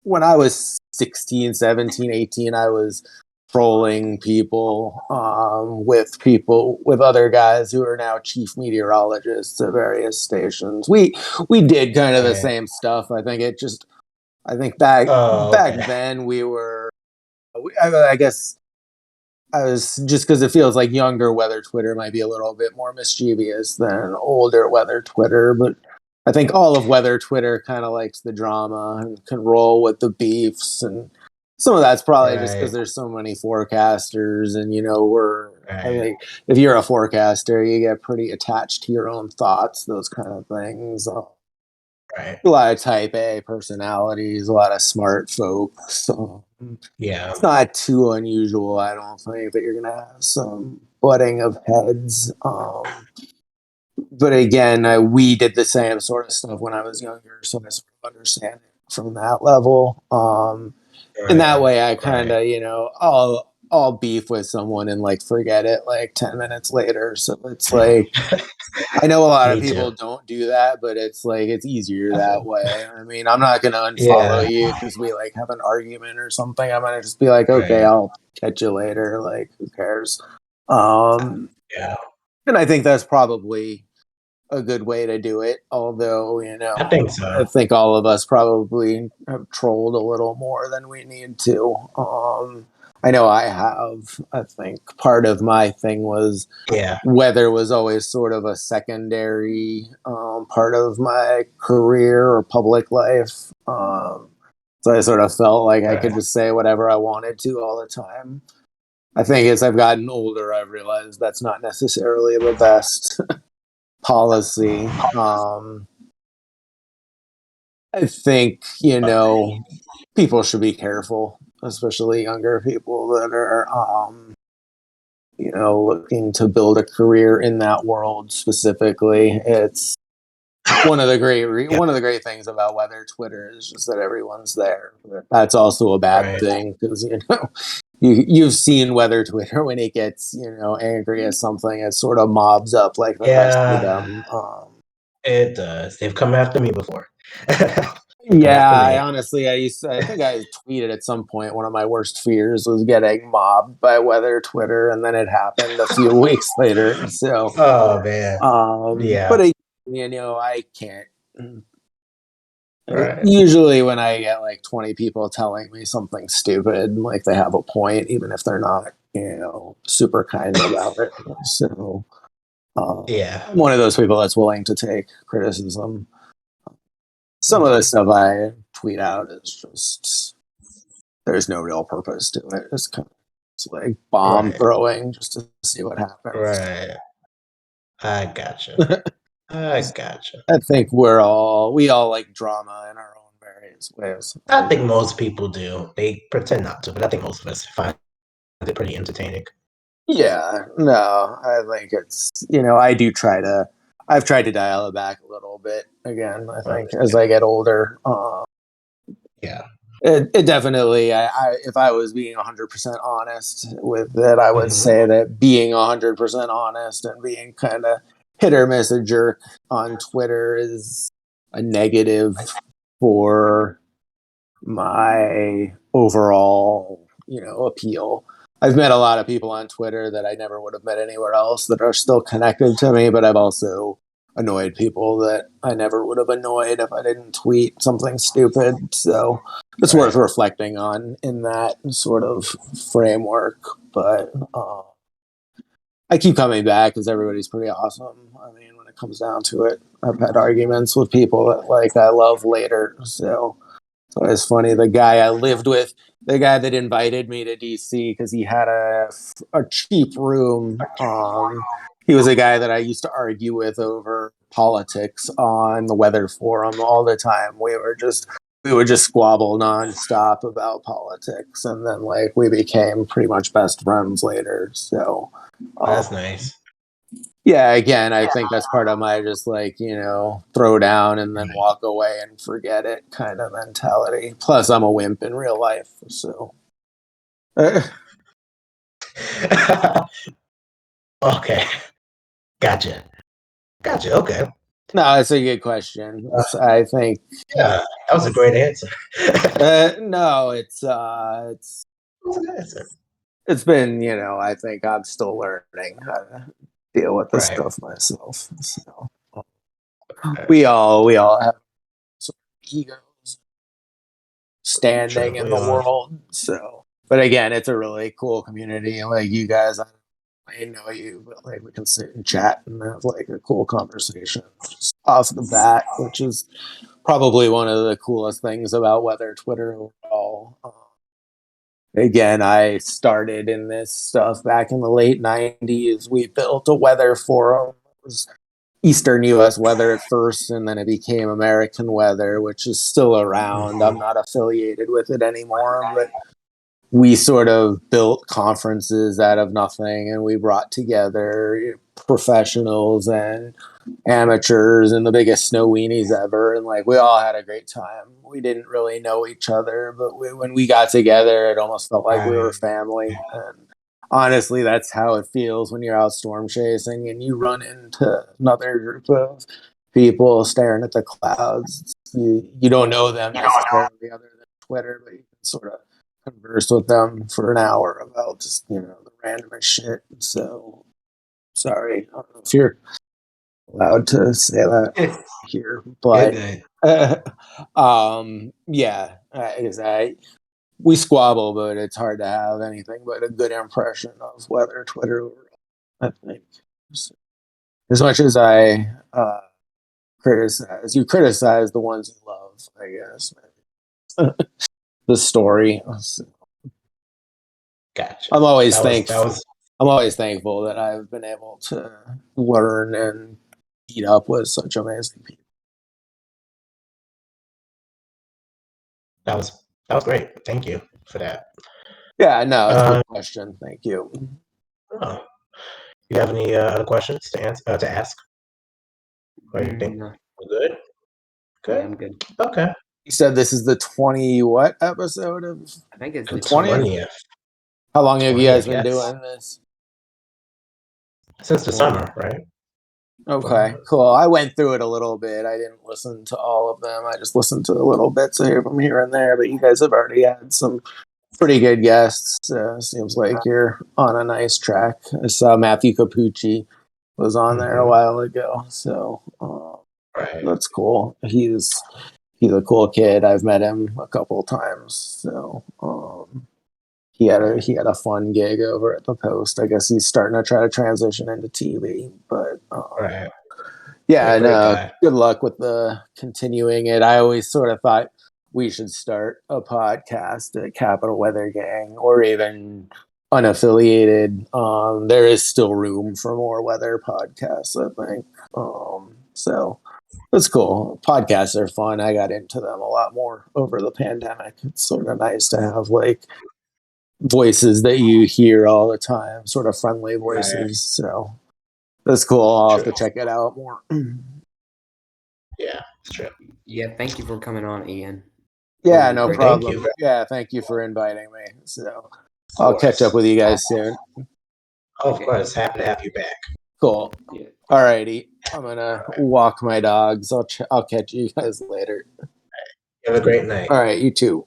[SPEAKER 2] When I was 16, 17, 18, I was trolling people with other guys who are now chief meteorologists at various stations. We did kind of the
[SPEAKER 3] right.
[SPEAKER 2] same stuff. I think back
[SPEAKER 3] Okay.
[SPEAKER 2] then I guess I was just because it feels like younger weather Twitter might be a little bit more mischievous than older weather Twitter, but I think all of weather Twitter kind of likes the drama and can roll with the beefs, and some of that's probably just because
[SPEAKER 3] Right.
[SPEAKER 2] there's so many forecasters, and I
[SPEAKER 3] Right.
[SPEAKER 2] think if you're a forecaster, you get pretty attached to your own thoughts, those kind of things.
[SPEAKER 3] Right.
[SPEAKER 2] A lot of type A personalities, a lot of smart folks. So
[SPEAKER 3] Yeah.
[SPEAKER 2] it's not too unusual, I don't think, that you're gonna have some butting of heads. But again, we did the same sort of stuff when I was younger, so I sort of understand it from that level. And that
[SPEAKER 3] Right.
[SPEAKER 2] way, I kind
[SPEAKER 3] Right.
[SPEAKER 2] of, I'll beef with someone and like forget it like 10 minutes later. So it's like I know a lot of
[SPEAKER 3] Me too.
[SPEAKER 2] people don't do that, but it's like it's easier
[SPEAKER 3] I
[SPEAKER 2] that
[SPEAKER 3] feel.
[SPEAKER 2] way. I mean, I'm not gonna
[SPEAKER 3] Yeah.
[SPEAKER 2] unfollow you because we like have an argument or something. I'm gonna just be like, okay,
[SPEAKER 3] Right.
[SPEAKER 2] I'll catch you later. Like, who cares? Um,
[SPEAKER 3] Yeah.
[SPEAKER 2] and I think that's probably a good way to do it. Although,
[SPEAKER 3] I think so.
[SPEAKER 2] I think all of us probably have trolled a little more than we need to. I know I have. I think part of my thing was
[SPEAKER 3] Yeah.
[SPEAKER 2] weather was always sort of a secondary part of my career or public life. So I sort of felt like I could
[SPEAKER 3] Right.
[SPEAKER 2] just say whatever I wanted to all the time. I think as I've gotten older, I've realized that's not necessarily the best policy. I think, people should be careful, especially younger people that are, looking to build a career in that world specifically. It's
[SPEAKER 3] Yeah.
[SPEAKER 2] one of the great things about weather Twitter is just that everyone's there. That's also a bad
[SPEAKER 3] Right.
[SPEAKER 2] thing because you've seen weather Twitter when it gets angry at something, it sort of mobs up like the rest of
[SPEAKER 3] Yeah.
[SPEAKER 2] them.
[SPEAKER 3] It does. They've come after me before. They've come
[SPEAKER 2] Yeah,
[SPEAKER 3] after me.
[SPEAKER 2] I think I tweeted at some point one of my worst fears was getting mobbed by weather Twitter, and then it happened a few weeks later. So,
[SPEAKER 3] Oh man.
[SPEAKER 2] but
[SPEAKER 3] Yeah.
[SPEAKER 2] I can't.
[SPEAKER 3] Right.
[SPEAKER 2] Usually, when I get like 20 people telling me something stupid, like they have a point, even if they're not, super kind about it. So,
[SPEAKER 3] Yeah.
[SPEAKER 2] I'm one of those people that's willing to take criticism. Some of the
[SPEAKER 3] Okay.
[SPEAKER 2] stuff I tweet out is just there's no real purpose to it. It's kind of like bomb
[SPEAKER 3] Right.
[SPEAKER 2] throwing just to see what happens.
[SPEAKER 3] Right. I gotcha. I gotcha.
[SPEAKER 2] I think we all like drama in our own various ways.
[SPEAKER 3] I think most people do. They pretend not to, but I think most of us find it pretty entertaining.
[SPEAKER 2] Yeah, no, I think it's, I've tried to dial it back a little bit again, I think, as I get older.
[SPEAKER 3] Yeah.
[SPEAKER 2] It definitely, if I was being 100% honest with it, I would
[SPEAKER 3] Mhm.
[SPEAKER 2] say that being 100% honest and being kind of hit or miss a jerk on Twitter is a negative for my overall, appeal. I've met a lot of people on Twitter that I never would have met anywhere else that are still connected to me, but I've also annoyed people that I never would have annoyed if I didn't tweet something stupid. So it's worth
[SPEAKER 3] Right.
[SPEAKER 2] reflecting on in that sort of framework. But I keep coming back because everybody's pretty awesome. I mean, when it comes down to it, I've had arguments with people that I love later. So it's funny. The guy I lived with, the guy that invited me to DC because he had a cheap room. He was a guy that I used to argue with over politics on the weather forum all the time. We would just squabble nonstop about politics, and then we became pretty much best friends later. So,
[SPEAKER 3] That's
[SPEAKER 2] um,
[SPEAKER 3] nice.
[SPEAKER 2] yeah, again, I think that's part of my just throw down and then
[SPEAKER 3] Right.
[SPEAKER 2] walk away and forget it kind of mentality. Plus, I'm a wimp in real life, so.
[SPEAKER 3] Okay. Gotcha. Gotcha. Okay.
[SPEAKER 2] No, it's a good question. I think
[SPEAKER 3] Yeah, that was a great answer.
[SPEAKER 2] no,
[SPEAKER 3] That was a good answer.
[SPEAKER 2] it's been, I think I'm still learning how to deal with this
[SPEAKER 3] Right.
[SPEAKER 2] stuff myself. So
[SPEAKER 3] Right.
[SPEAKER 2] we all have some egos
[SPEAKER 3] True.
[SPEAKER 2] standing in
[SPEAKER 3] We
[SPEAKER 2] the
[SPEAKER 3] are.
[SPEAKER 2] world. So, but again, it's a really cool community. Like you guys, I know you, but we can sit and chat and have a cool conversation just off the bat, which is probably one of the coolest things about weather Twitter overall. Again, I started in this stuff back in the late '90s. We built a weather forum. It was Eastern US weather at first, and then it became American weather, which is still around. I'm
[SPEAKER 3] Mhm.
[SPEAKER 2] not affiliated with it anymore, but we sort of built conferences out of nothing, and we brought together professionals and amateurs and the biggest snow weenies ever, and we all had a great time. We didn't really know each other, but when we got together it almost felt like we were
[SPEAKER 3] Right.
[SPEAKER 2] family. And honestly, that's how it feels when you're out storm chasing and you run into another group of people staring at the clouds. You don't know them necessarily other than Twitter, but you can sort of converse with them for an hour about just the randomest shit. So sorry, I don't know if you're allowed to say that here,
[SPEAKER 3] Good
[SPEAKER 2] but
[SPEAKER 3] day.
[SPEAKER 2] yeah, we squabble, but it's hard to have anything but a good impression of whether Twitter overall. I think as much as I criticize, you criticize the ones you love, I guess. The story.
[SPEAKER 3] Gotcha.
[SPEAKER 2] I'm always
[SPEAKER 3] That
[SPEAKER 2] thankful.
[SPEAKER 3] was
[SPEAKER 2] I'm always thankful that I've been able to learn and meet up with such amazing people.
[SPEAKER 3] that was that was great. Thank you for that.
[SPEAKER 2] Yeah, no, it's a good
[SPEAKER 3] Uh,
[SPEAKER 2] question. Thank you.
[SPEAKER 3] oh, you have any other questions to ask? Or you think
[SPEAKER 4] No,
[SPEAKER 3] we're good?
[SPEAKER 4] yeah,
[SPEAKER 3] Good.
[SPEAKER 4] I'm good.
[SPEAKER 3] Okay.
[SPEAKER 2] You said this is the 20 what episode of
[SPEAKER 4] I think it's
[SPEAKER 3] The
[SPEAKER 4] the
[SPEAKER 2] 20th?
[SPEAKER 4] 20th.
[SPEAKER 3] 20th.
[SPEAKER 2] How long have you guys
[SPEAKER 3] 20th,
[SPEAKER 2] been
[SPEAKER 3] yes.
[SPEAKER 2] doing this?
[SPEAKER 3] Since the
[SPEAKER 4] Well,
[SPEAKER 3] summer, right?
[SPEAKER 2] Okay, cool. I went through it a little bit. I didn't listen to all of them. I just listened to a little bits from here and there, but you guys have already had some pretty good guests. Seems like you're on a nice track. I saw Matthew Capucci was on there a
[SPEAKER 3] Mm-hmm.
[SPEAKER 2] while ago, so
[SPEAKER 3] Right.
[SPEAKER 2] that's cool. He's a cool kid. I've met him a couple of times, so
[SPEAKER 3] Right.
[SPEAKER 2] he had a fun gig over at the Post. I guess he's starting to try to transition into TV, but
[SPEAKER 3] Right. Yeah,
[SPEAKER 2] yeah,
[SPEAKER 3] great
[SPEAKER 2] no,
[SPEAKER 3] guy.
[SPEAKER 2] good luck with the continuing it. I always sort of thought we should start a podcast, a Capital Weather Gang, or even unaffiliated. There is still room for more weather podcasts, I think. So that's cool. Podcasts are fun. I got into them a lot more over the pandemic. It's sort of nice to have like voices that you hear all the time, sort of friendly voices.
[SPEAKER 3] Right.
[SPEAKER 2] So that's cool. I'll have
[SPEAKER 3] True.
[SPEAKER 2] to check it out more.
[SPEAKER 3] Yeah, it's true.
[SPEAKER 4] Yeah, thank you for coming on, Ian.
[SPEAKER 2] Yeah,
[SPEAKER 4] Really
[SPEAKER 2] no
[SPEAKER 4] great.
[SPEAKER 3] Thank
[SPEAKER 2] problem.
[SPEAKER 3] you.
[SPEAKER 2] Yeah, thank you for inviting me. So
[SPEAKER 3] Of
[SPEAKER 2] I'll catch up
[SPEAKER 3] course.
[SPEAKER 2] with you guys soon.
[SPEAKER 3] Oh, of
[SPEAKER 4] Okay.
[SPEAKER 3] course. Happy to have you back.
[SPEAKER 2] Cool.
[SPEAKER 4] Yeah.
[SPEAKER 2] All righty. I'm gonna
[SPEAKER 3] All right.
[SPEAKER 2] walk my dogs. I'll catch you guys later.
[SPEAKER 3] Have a great night.
[SPEAKER 2] All right, you too.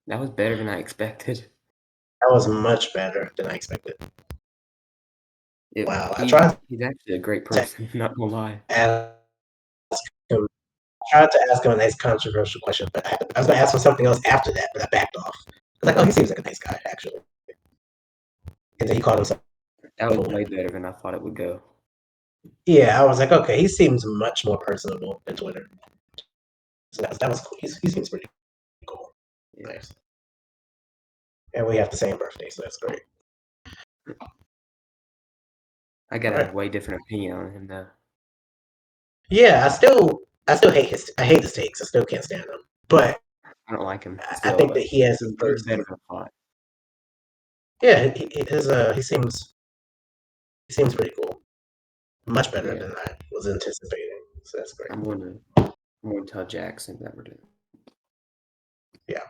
[SPEAKER 4] That was better than I expected.
[SPEAKER 3] That was much better than I expected. Wow.
[SPEAKER 4] He's actually a great person, not gonna lie.
[SPEAKER 3] Ask him, I tried to ask him a nice controversial question, but I was going to ask him something else after that, but I backed off. I was like, oh, he seems like a nice guy, actually. And then he called himself.
[SPEAKER 4] That was way better than I thought it would go.
[SPEAKER 3] Yeah, I was like, okay, he seems much more personable than Twitter. So that was cool. He seems pretty cool.
[SPEAKER 4] Yeah.
[SPEAKER 3] Nice. And we have the same birthday, so that's great.
[SPEAKER 4] I got
[SPEAKER 3] All
[SPEAKER 4] a
[SPEAKER 3] right.
[SPEAKER 4] way different opinion on him though.
[SPEAKER 3] Yeah, I still hate his takes. I still can't stand him. But
[SPEAKER 4] I don't like him
[SPEAKER 3] I
[SPEAKER 4] still,
[SPEAKER 3] think
[SPEAKER 4] but
[SPEAKER 3] that he has
[SPEAKER 4] he's
[SPEAKER 3] improved
[SPEAKER 4] better
[SPEAKER 3] some.
[SPEAKER 4] than I thought.
[SPEAKER 3] Yeah, he seems pretty cool. Much better
[SPEAKER 4] Yeah.
[SPEAKER 3] than I was anticipating. So that's great.
[SPEAKER 4] I'm going to tell Jackson that we're doing.
[SPEAKER 3] Yeah.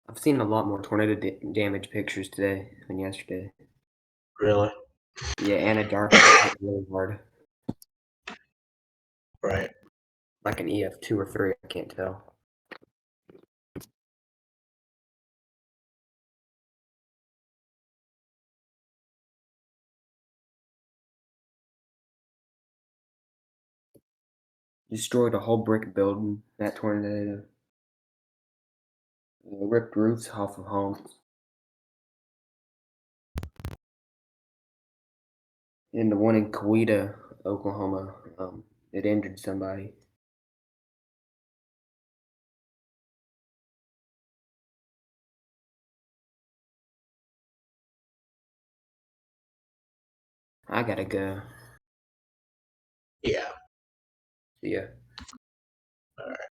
[SPEAKER 4] I've seen a lot more tornado damage pictures today than yesterday.
[SPEAKER 3] Really?
[SPEAKER 4] Yeah, Anadarko got hit really hard.
[SPEAKER 3] Right.
[SPEAKER 4] Like an EF2 or 3, I can't tell. Destroyed a whole brick building, that tornado. Ripped roofs off of homes. And the one in Coweta, Oklahoma, it injured somebody. I gotta go.
[SPEAKER 3] Yeah.
[SPEAKER 4] See ya.
[SPEAKER 3] All right.